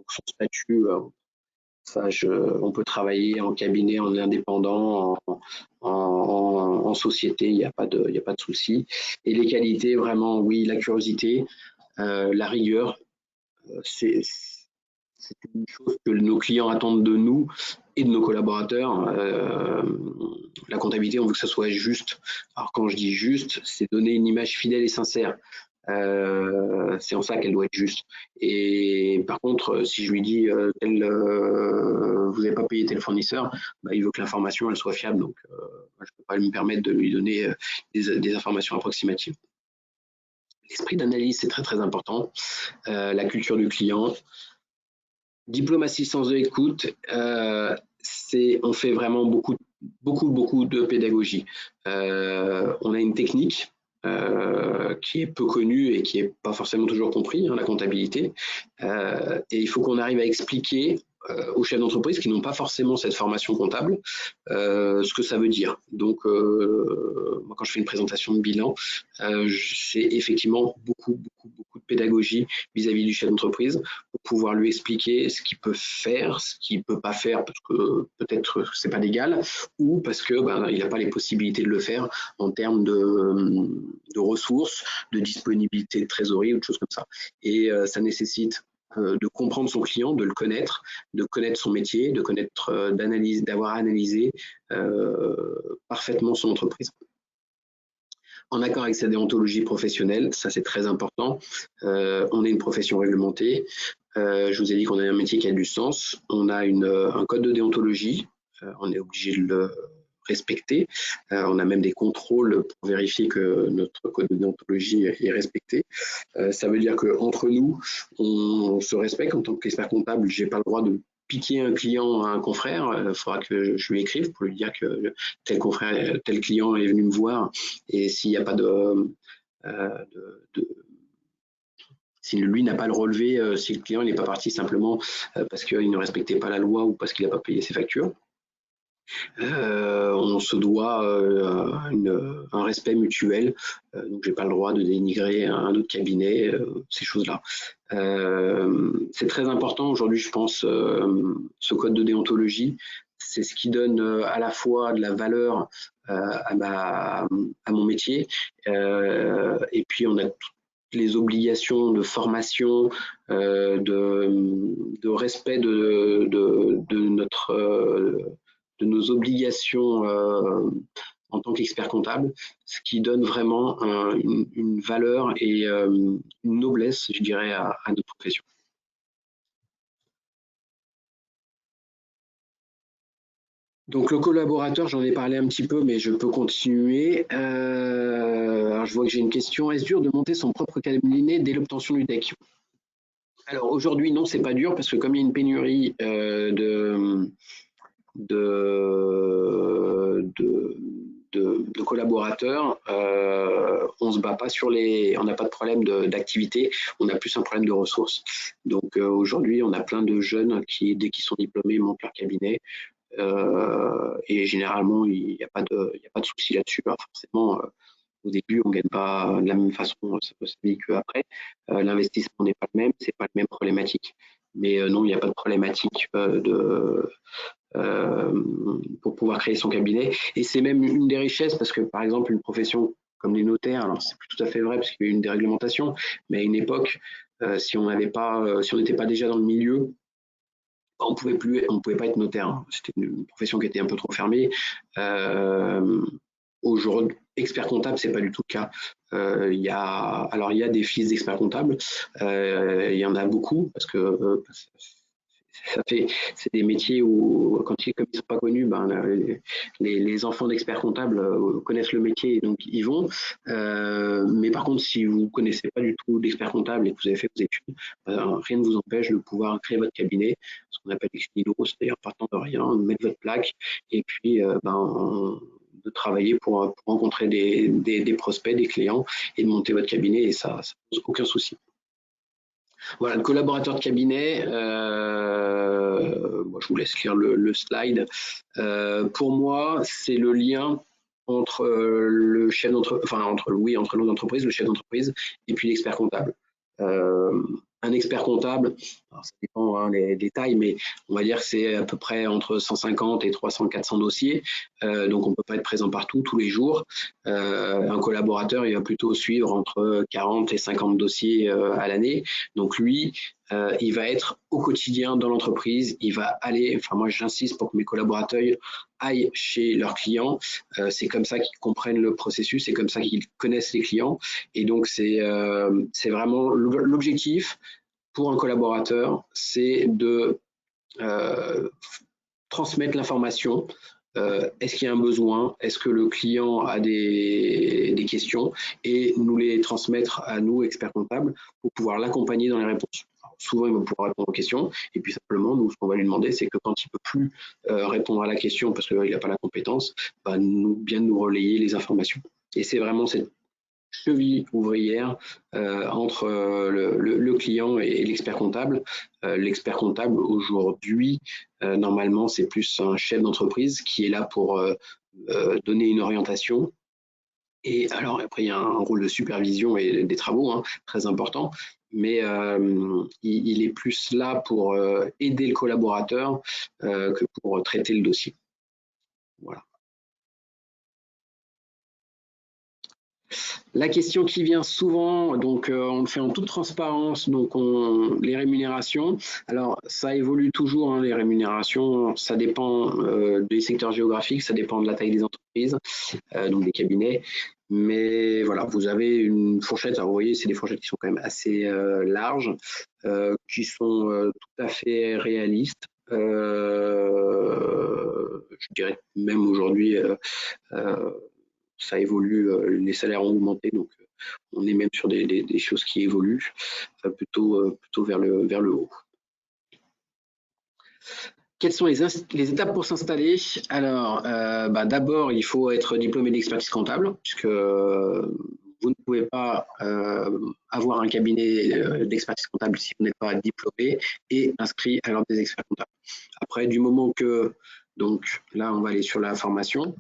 son statut, on peut travailler en cabinet, en indépendant, en société, il n'y a pas de souci. Et les qualités, vraiment, oui, la curiosité, la rigueur, c'est une chose que nos clients attendent de nous et de nos collaborateurs. La comptabilité, on veut que ça soit juste. Alors quand je dis juste, c'est donner une image fidèle et sincère. C'est en ça qu'elle doit être juste. Et par contre, si je lui dis vous n'avez pas payé tel fournisseur, bah, il veut que l'information elle soit fiable. Donc, je ne peux pas me permettre de lui donner des informations approximatives. L'esprit d'analyse, c'est très très important. La culture du client. Diplomatie sans écoute, on fait vraiment beaucoup de pédagogie. On a une technique qui est peu connue et qui n'est pas forcément toujours compris, la comptabilité. Et il faut qu'on arrive à expliquer aux chefs d'entreprise qui n'ont pas forcément cette formation comptable ce que ça veut dire. Donc, moi, quand je fais une présentation de bilan, c'est effectivement beaucoup de pédagogie vis-à-vis du chef d'entreprise pour pouvoir lui expliquer ce qu'il peut faire, ce qu'il ne peut pas faire parce que peut-être c'est pas légal ou parce que il n'a pas les possibilités de le faire en termes de ressources, de disponibilité de trésorerie ou de choses comme ça. Et ça nécessite de comprendre son client, de le connaître, de connaître son métier, de connaître, d'avoir analysé parfaitement son entreprise. En accord avec sa déontologie professionnelle, ça c'est très important. On est une profession réglementée. Je vous ai dit qu'on a un métier qui a du sens. On a un code de déontologie. On est obligé de le respecter. On a même des contrôles pour vérifier que notre code de déontologie est respecté. Ça veut dire qu'entre nous, on se respecte. En tant qu'expert comptable, je n'ai pas le droit de piquer un client à un confrère. Il faudra que je lui écrive pour lui dire que tel confrère, tel client est venu me voir et s'il n'y a pas si lui n'a pas le relevé, si le client n'est pas parti simplement parce qu'il ne respectait pas la loi ou parce qu'il n'a pas payé ses factures, on se doit un respect mutuel. Donc, j'ai pas le droit de dénigrer un autre cabinet, ces choses-là. C'est très important aujourd'hui, je pense, ce code de déontologie. C'est ce qui donne à la fois de la valeur à mon métier. Et puis, on a toutes les obligations de formation, de respect de nos obligations en tant qu'expert comptable, ce qui donne vraiment une valeur et une noblesse, je dirais, à notre profession. Donc le collaborateur, j'en ai parlé un petit peu, mais je peux continuer. Alors je vois que j'ai une question. Est-ce dur de monter son propre cabinet dès l'obtention du DEC? Alors aujourd'hui, non, c'est pas dur parce que comme il y a une pénurie de collaborateurs, on se bat pas on n'a pas de problème d'activité, on a plus un problème de ressources. Donc aujourd'hui, on a plein de jeunes qui, dès qu'ils sont diplômés, montent leur cabinet. Et généralement, il n'y a pas de souci là-dessus. Forcément, au début, on ne gagne pas de la même façon, ça peut se payer qu'après. L'investissement n'est pas le même, c'est pas la même problématique. Mais non, il n'y a pas de problématique pour pouvoir créer son cabinet. Et c'est même une des richesses parce que, par exemple, une profession comme les notaires, alors c'est plus tout à fait vrai parce qu'il y a eu une déréglementation, mais à une époque, si on n'était pas déjà dans le milieu, on pouvait pas être notaire. Hein. C'était une profession qui était un peu trop fermée. Aujourd'hui, expert comptable, c'est pas du tout le cas. Il y a des fils d'experts comptables. Il y en a beaucoup parce que c'est des métiers où, comme ils sont pas connus, les enfants d'experts comptables connaissent le métier et donc ils vont. Mais par contre, si vous connaissez pas du tout d'expert comptable et que vous avez fait vos études, rien ne vous empêche de pouvoir créer votre cabinet, ce qu'on appelle ex nihilo, c'est-à-dire partant de rien, de mettre votre plaque et puis de travailler pour rencontrer des prospects, des clients et de monter votre cabinet et ça pose aucun souci. Voilà, le collaborateur de cabinet, moi, je vous laisse lire le slide. Pour moi, c'est le lien entre le chef d'entreprise, enfin entre l'entreprise, le chef d'entreprise, et puis l'expert comptable. Euh, un expert comptable, alors ça dépend les détails, mais on va dire que c'est à peu près entre 150 et 300-400 dossiers. Donc on ne peut pas être présent partout, tous les jours. Un collaborateur, il va plutôt suivre entre 40 et 50 dossiers à l'année. Donc lui, il va être au quotidien dans l'entreprise, il va aller, enfin moi j'insiste pour que mes collaborateurs aillent chez leurs clients, c'est comme ça qu'ils comprennent le processus, c'est comme ça qu'ils connaissent les clients, et donc c'est vraiment l'objectif pour un collaborateur, c'est de transmettre l'information. Est-ce qu'il y a un besoin? Est-ce que le client a des questions? Et nous les transmettre à nous, experts comptables, pour pouvoir l'accompagner dans les réponses. Alors, souvent, il va pouvoir répondre aux questions. Et puis simplement, nous, ce qu'on va lui demander, c'est que quand il ne peut plus répondre à la question parce qu'il n'a pas la compétence, bah, bien nous relayer les informations. Et c'est vraiment cette cheville ouvrière entre le client et l'expert comptable. L'expert comptable, aujourd'hui, normalement, c'est plus un chef d'entreprise qui est là pour donner une orientation. Et alors, après, il y a un rôle de supervision et des travaux très important, mais il est plus là pour aider le collaborateur que pour traiter le dossier. Voilà. La question qui vient souvent, donc on le fait en toute transparence, donc les rémunérations. Alors ça évolue toujours, les rémunérations, ça dépend des secteurs géographiques, ça dépend de la taille des entreprises, donc des cabinets. Mais voilà, vous avez une fourchette, alors vous voyez, c'est des fourchettes qui sont quand même assez larges, qui sont tout à fait réalistes. Je dirais même aujourd'hui, ça évolue, les salaires ont augmenté, donc on est même sur des choses qui évoluent plutôt vers le haut. Quelles sont les étapes pour s'installer? Alors, d'abord, il faut être diplômé d'expertise comptable, puisque vous ne pouvez pas avoir un cabinet d'expertise comptable si vous n'êtes pas diplômé et inscrit à l'ordre des experts comptables. Après, du moment que, donc là, on va aller sur la formation.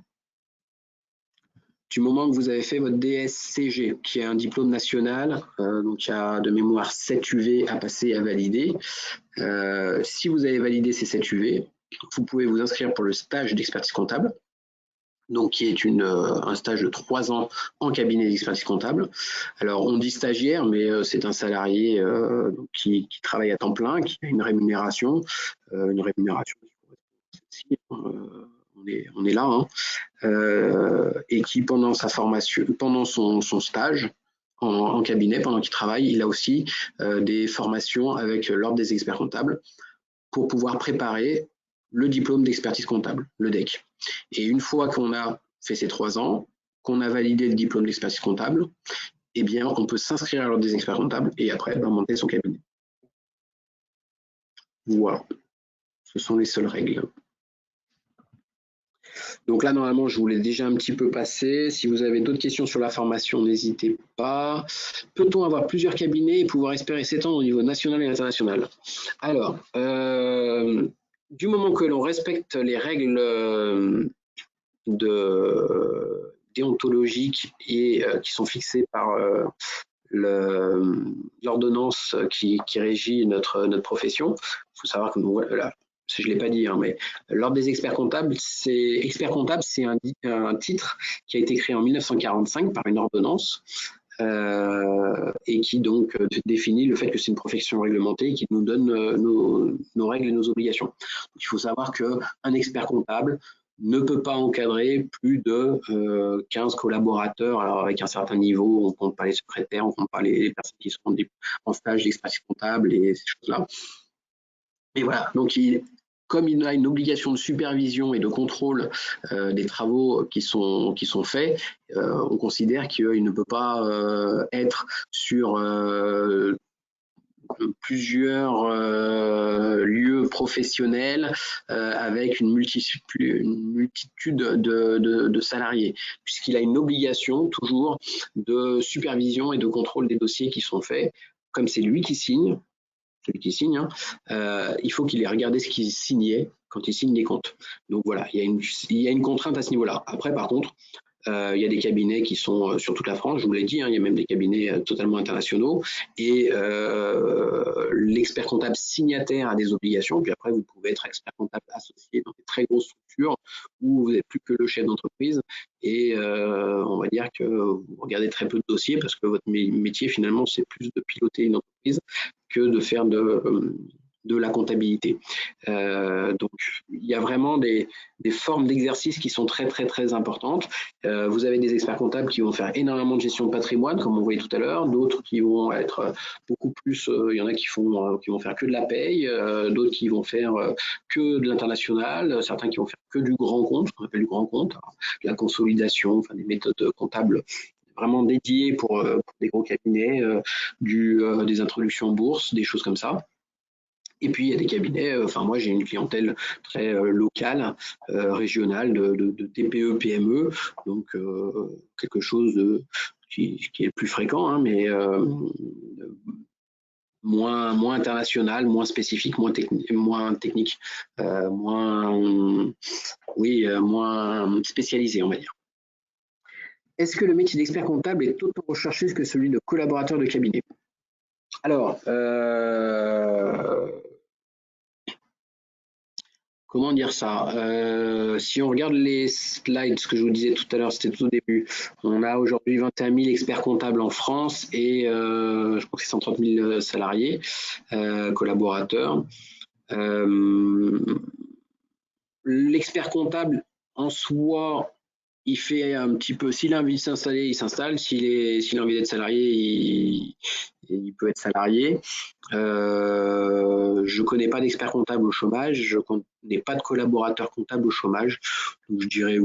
Du moment que vous avez fait votre DSCG, qui est un diplôme national, donc il y a de mémoire 7 UV à passer à valider. Si vous avez validé ces 7 UV, vous pouvez vous inscrire pour le stage d'expertise comptable, donc qui est un stage de 3 ans en cabinet d'expertise comptable. Alors on dit stagiaire, mais c'est un salarié qui travaille à temps plein, qui a une rémunération on est là, et qui pendant sa formation, pendant son stage en cabinet, pendant qu'il travaille, il a aussi des formations avec l'ordre des experts comptables pour pouvoir préparer le diplôme d'expertise comptable, le DEC. Et une fois qu'on a fait ces 3 ans, qu'on a validé le diplôme d'expertise comptable, eh bien, on peut s'inscrire à l'ordre des experts comptables et après monter son cabinet. Voilà, ce sont les seules règles. Donc là, normalement, je vous l'ai déjà un petit peu passé. Si vous avez d'autres questions sur la formation, n'hésitez pas. Peut-on avoir plusieurs cabinets et pouvoir espérer s'étendre au niveau national et international? Alors, du moment que l'on respecte les règles déontologiques et qui sont fixées par l'ordonnance qui régit notre profession, il faut savoir que nous, voilà, je ne l'ai pas dit, mais l'ordre des experts comptables, c'est un titre qui a été créé en 1945 par une ordonnance et qui donc définit le fait que c'est une profession réglementée et qui nous donne nos règles et nos obligations. Donc, il faut savoir qu'un expert comptable ne peut pas encadrer plus de 15 collaborateurs. Alors avec un certain niveau, on ne compte pas les secrétaires, on ne compte pas les personnes qui sont en stage d'expertise comptable et ces choses-là. Et voilà, donc comme il a une obligation de supervision et de contrôle des travaux qui sont faits, on considère qu'il ne peut pas être sur plusieurs lieux professionnels avec une multitude de salariés, puisqu'il a une obligation toujours de supervision et de contrôle des dossiers qui sont faits. Comme c'est lui qui signe, celui qui signe, hein, il faut qu'il ait regardé ce qu'il signait quand il signe les comptes. Donc voilà, il y a une contrainte à ce niveau-là. Après, par contre, il y a des cabinets qui sont sur toute la France, je vous l'ai dit, hein, il y a même des cabinets totalement internationaux, et l'expert comptable signataire a des obligations, puis après vous pouvez être expert comptable associé dans des très grosses structures où vous n'êtes plus que le chef d'entreprise, et on va dire que vous regardez très peu de dossiers parce que votre métier finalement c'est plus de piloter une entreprise que de faire de la comptabilité. Donc il y a vraiment des formes d'exercice qui sont très très très importantes. Vous avez des experts comptables qui vont faire énormément de gestion de patrimoine, comme on voyait tout à l'heure, d'autres qui vont être beaucoup plus, il y en a qui vont faire que de la paye, d'autres qui vont faire que de l'international, certains qui vont faire que du grand compte, ce qu'on appelle du grand compte, la consolidation, enfin des méthodes comptables vraiment dédiées pour des gros cabinets, des introductions en bourse, des choses comme ça. Et puis il y a des cabinets, enfin moi j'ai une clientèle très locale, régionale, de TPE, PME, donc quelque chose qui est le plus fréquent, hein, mais moins international, moins spécifique, moins technique, moins spécialisé, on va dire. Est-ce que le métier d'expert comptable est autant recherché que celui de collaborateur de cabinet? Alors, comment dire ça? Si on regarde les slides, ce que je vous disais tout à l'heure, c'était tout au début. On a aujourd'hui 21 000 experts comptables en France et je crois que c'est 130 000 salariés, collaborateurs. L'expert comptable en soi, il fait un petit peu, s'il a envie de s'installer, il s'installe. S'il a envie d'être salarié, il peut être salarié. Je ne connais pas d'expert comptable au chômage, je ne connais pas de collaborateur comptable au chômage. Donc je dirais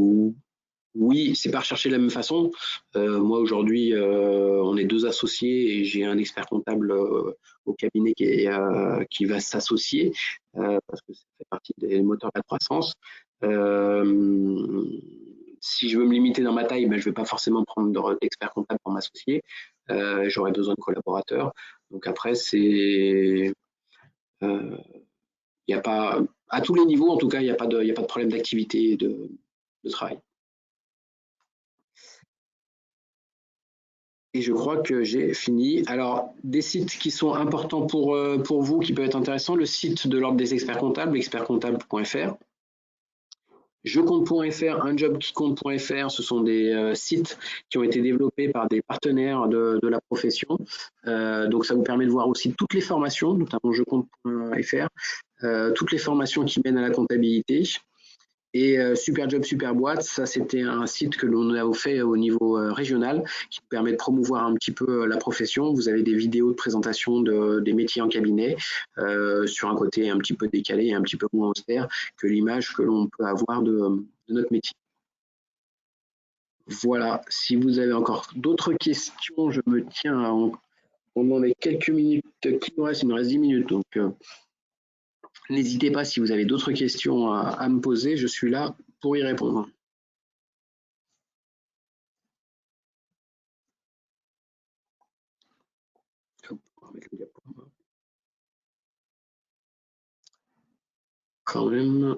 oui, c'est pas recherché de la même façon. Moi aujourd'hui, on est deux associés et j'ai un expert comptable au cabinet qui va s'associer parce que ça fait partie des moteurs de la croissance. Si je veux me limiter dans ma taille, ben, je ne vais pas forcément prendre d'expert comptable pour m'associer. J'aurais besoin de collaborateurs. Donc après, il n'y a pas, à tous les niveaux en tout cas, il n'y a pas de problème d'activité et de travail. Et je crois que j'ai fini. Alors, des sites qui sont importants pour vous, qui peuvent être intéressants, le site de l'Ordre des experts comptables, expertcomptable.fr. Jecompte.fr, unjobquicompte.fr, ce sont des sites qui ont été développés par des partenaires de la profession. Donc, ça vous permet de voir aussi toutes les formations, notamment jecompte.fr, toutes les formations qui mènent à la comptabilité. Et Superjob Superboîte, ça c'était un site que l'on a fait au niveau régional qui permet de promouvoir un petit peu la profession. Vous avez des vidéos de présentation des métiers en cabinet sur un côté un petit peu décalé et un petit peu moins austère que l'image que l'on peut avoir de notre métier. Voilà, si vous avez encore d'autres questions, je me tiens à pendant les quelques minutes qui nous restent, il nous reste 10 minutes, donc n'hésitez pas si vous avez d'autres questions à me poser, je suis là pour y répondre. Quand même.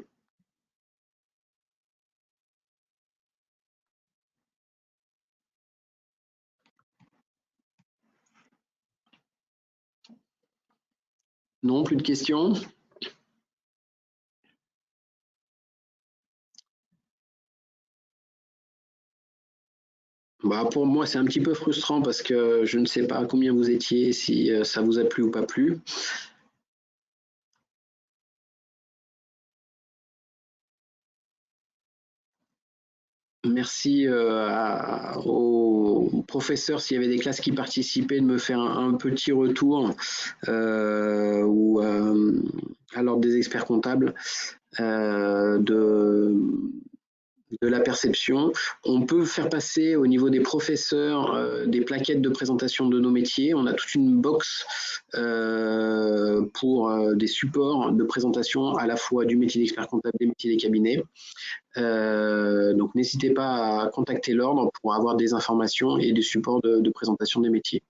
Non, plus de questions? Bah, pour moi, c'est un petit peu frustrant parce que je ne sais pas combien vous étiez, si ça vous a plu ou pas plu. Merci aux professeurs, s'il y avait des classes qui participaient, de me faire un petit retour ou à l'ordre des experts comptables de de la perception. On peut faire passer au niveau des professeurs des plaquettes de présentation de nos métiers. On a toute une box pour des supports de présentation à la fois du métier d'expert comptable, des métiers des cabinets. Donc n'hésitez pas à contacter l'ordre pour avoir des informations et des supports de présentation des métiers.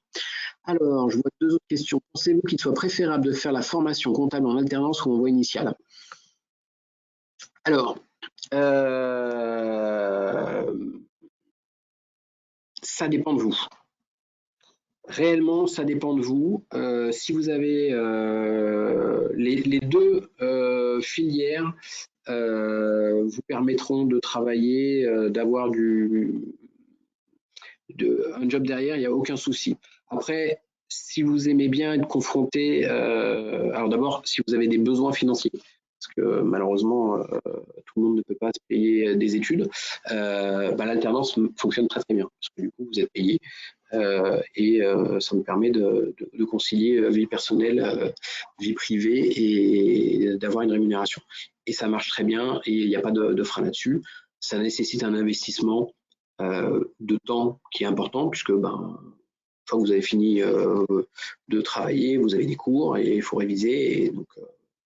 Alors, je vois deux autres questions. Pensez-vous qu'il soit préférable de faire la formation comptable en alternance ou en voie initiale? Alors, ça dépend de vous. Réellement, ça dépend de vous. Si vous avez les deux filières vous permettront de travailler, d'avoir un job derrière, il n'y a aucun souci. Après, si vous aimez bien être confronté, alors d'abord, si vous avez des besoins financiers, parce que malheureusement, tout le monde ne peut pas se payer des études, l'alternance fonctionne très très bien, parce que du coup, vous êtes payé, et ça me permet de concilier vie personnelle, vie privée, et d'avoir une rémunération. Et ça marche très bien, et il n'y a pas de frein là-dessus. Ça nécessite un investissement de temps qui est important, puisque une fois que vous avez fini de travailler, vous avez des cours et il faut réviser, et donc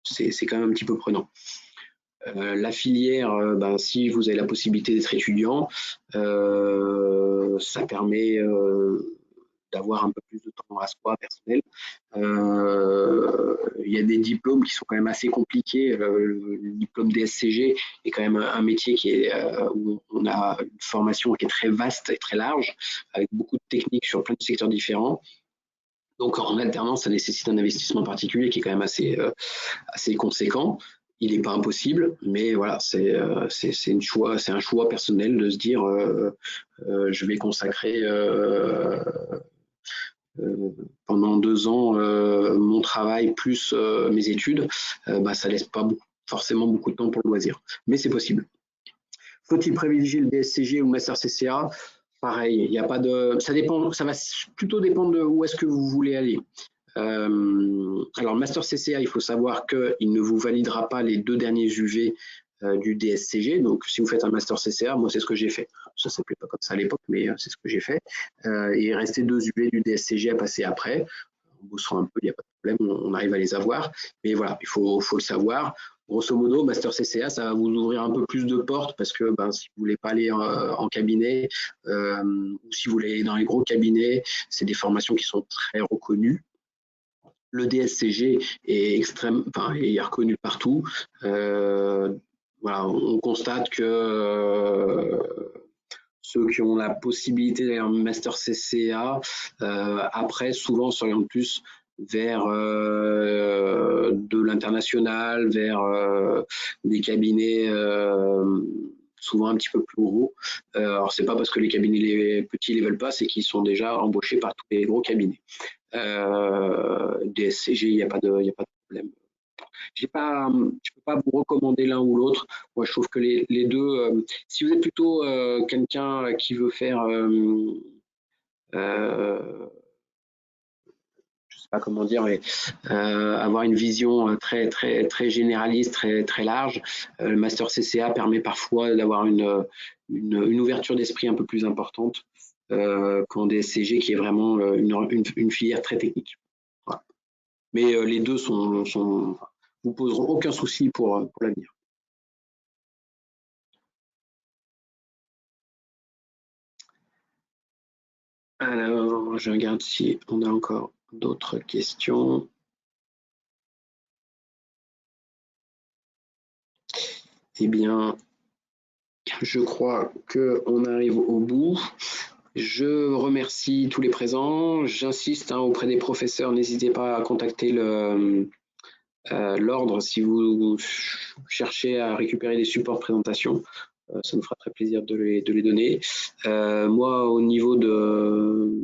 c'est quand même un petit peu prenant. La filière, si vous avez la possibilité d'être étudiant, ça permet d'avoir un peu plus de temps à soi personnel. Il y a des diplômes qui sont quand même assez compliqués. Le diplôme DSCG est quand même un métier où on a une formation qui est très vaste et très large, avec beaucoup de techniques sur plein de secteurs différents. Donc en alternance, ça nécessite un investissement particulier qui est quand même assez conséquent. Il n'est pas impossible, mais voilà, c'est un choix personnel de se dire je vais consacrer pendant 2 ans mon travail plus mes études. Ça laisse pas forcément beaucoup de temps pour le loisir, mais c'est possible. Faut-il privilégier le DSCG ou le Master CCA? Pareil, il n'y a pas de. Ça dépend, ça va plutôt dépendre de où est-ce que vous voulez aller. Alors, Master CCA, il faut savoir qu'il ne vous validera pas les 2 derniers UV du DSCG. Donc, si vous faites un Master CCA, moi, c'est ce que j'ai fait. Ça ne s'appelait pas comme ça à l'époque, mais c'est ce que j'ai fait. Il restait 2 UV du DSCG à passer après. En bossant un peu, il n'y a pas de problème, on arrive à les avoir. Mais voilà, il faut le savoir. Grosso modo, Master CCA, ça va vous ouvrir un peu plus de portes parce que si vous voulez pas aller en cabinet ou si vous voulez aller dans les gros cabinets, c'est des formations qui sont très reconnues. Le DSCG est est reconnu partout. Voilà, on constate que ceux qui ont la possibilité d'aller en Master CCA, après, souvent s'orientent plus vers de l'international, vers des cabinets souvent un petit peu plus gros. Alors, c'est pas parce que les cabinets les petits les veulent pas, c'est qu'ils sont déjà embauchés par tous les gros cabinets. DSCG, il n'y a pas de problème. Je peux pas vous recommander l'un ou l'autre. Moi, je trouve que les deux, si vous êtes plutôt quelqu'un qui veut faire, je sais pas comment dire, mais avoir une vision très très très généraliste, très très large, le Master CCA permet parfois d'avoir une ouverture d'esprit un peu plus importante qu'en DSCG, qui est vraiment une filière très technique. Voilà. Mais les deux vous poseront aucun souci pour l'avenir. Alors, je regarde si on a encore d'autres questions. Eh bien, je crois qu'on arrive au bout. Je remercie tous les présents. J'insiste auprès des professeurs, n'hésitez pas à contacter l'ordre si vous cherchez à récupérer des supports de présentation. Ça nous fera très plaisir de les donner. Moi, au niveau de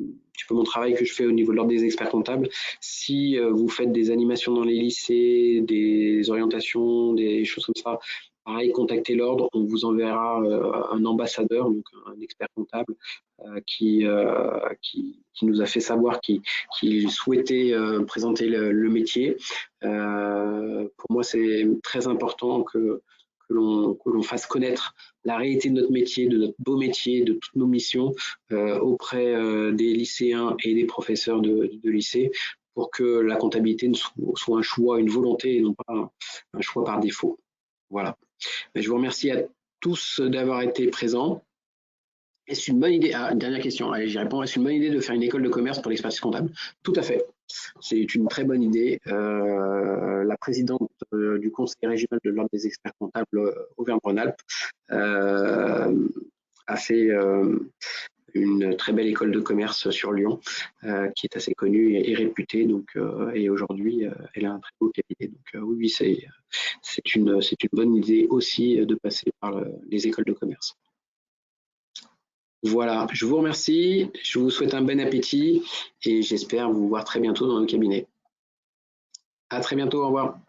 mon travail que je fais au niveau de l'ordre des experts comptables, si vous faites des animations dans les lycées, des orientations, des choses comme ça, pareil, contactez l'ordre, on vous enverra un ambassadeur, donc un expert comptable qui nous a fait savoir qu'il souhaitait présenter le métier. Pour moi, c'est très important que que l'on fasse connaître la réalité de notre métier, de notre beau métier, de toutes nos missions auprès des lycéens et des professeurs de lycée pour que la comptabilité soit un choix, une volonté et non pas un choix par défaut. Voilà. Je vous remercie à tous d'avoir été présents. Est-ce une bonne idée? Ah, une dernière question, allez, j'y réponds. Est-ce une bonne idée de faire une école de commerce pour l'expertise comptable? Tout à fait. C'est une très bonne idée. La présidente du conseil régional de l'ordre des experts comptables Auvergne-Rhône-Alpes a fait une très belle école de commerce sur Lyon, qui est assez connue et réputée. Donc, et aujourd'hui, elle a un très beau cabinet. Donc, oui, c'est une bonne idée aussi de passer par les écoles de commerce. Voilà, je vous remercie, je vous souhaite un bon appétit et j'espère vous voir très bientôt dans nos cabinets. À très bientôt, au revoir.